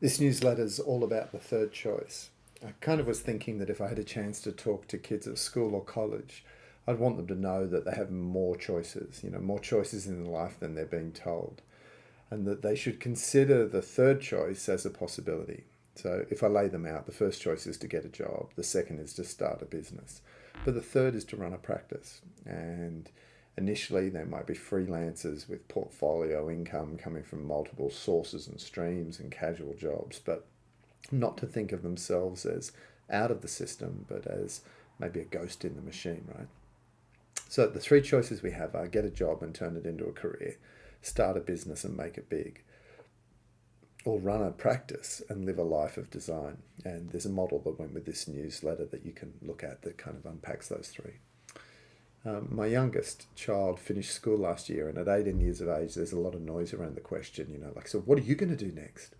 This newsletter is all about the third choice. I kind of was thinking that if I had a chance to talk to kids at school or college, I'd want them to know that they have more choices, more choices in life than they're being told, and that they should consider the third choice as a possibility. So if I lay them out, the first choice is to get a job, the second is to start a business, but the third is to run a practice. And initially, they might be freelancers with portfolio income coming from multiple sources and streams and casual jobs, but not to think of themselves as out of the system, but as maybe a ghost in the machine, right? So the three choices we have are get a job and turn it into a career, start a business and make it big, or run a practice and live a life of design. And there's a model that went with this newsletter that you can look at that kind of unpacks those three. My youngest child finished school last year, and at 18 years of age, there's a lot of noise around the question, so what are you going to do next?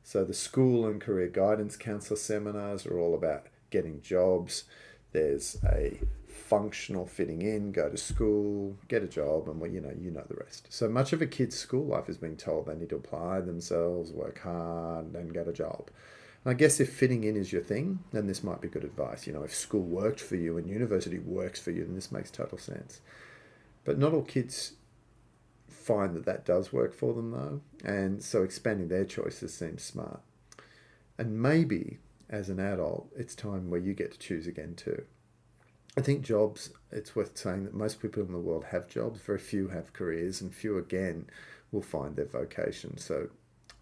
So the school and career guidance counselor seminars are all about getting jobs. There's a functional fitting in, go to school, get a job, and well, you know the rest. So much of a kid's school life is being told they need to apply themselves, work hard, and get a job. And I guess if fitting in is your thing, then this might be good advice. If school worked for you and university works for you, then this makes total sense. But not all kids find that does work for them, though. And so expanding their choices seems smart. And maybe, as an adult, it's time where you get to choose again, too. I think jobs, it's worth saying that most people in the world have jobs. Very few have careers, and few, again, will find their vocation. So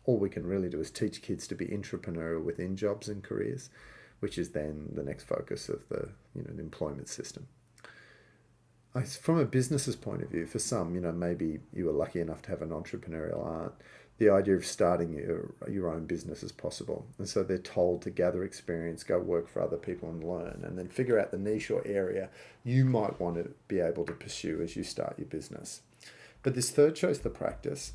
all we can really do is teach kids to be entrepreneurial within jobs and careers, which is then the next focus of the employment system. From a business's point of view, for some, maybe you were lucky enough to have an entrepreneurial aunt, the idea of starting your own business is possible. And so they're told to gather experience, go work for other people and learn, and then figure out the niche or area you might want to be able to pursue as you start your business. But this third choice, the practice,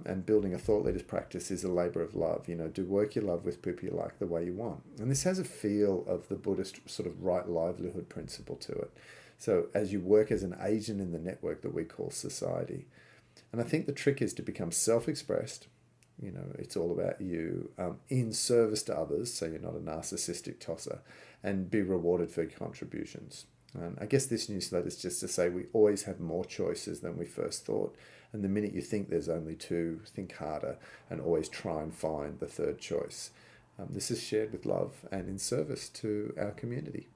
and building a thought leader's practice is a labor of love. Do work you love with people you like the way you want. And this has a feel of the Buddhist sort of right livelihood principle to it. So as you work as an agent in the network that we call society. And I think the trick is to become self-expressed. It's all about you in service to others, so you're not a narcissistic tosser, and be rewarded for your contributions. And I guess this newsletter is just to say we always have more choices than we first thought. And the minute you think there's only two, think harder and always try and find the third choice. This is shared with love and in service to our community.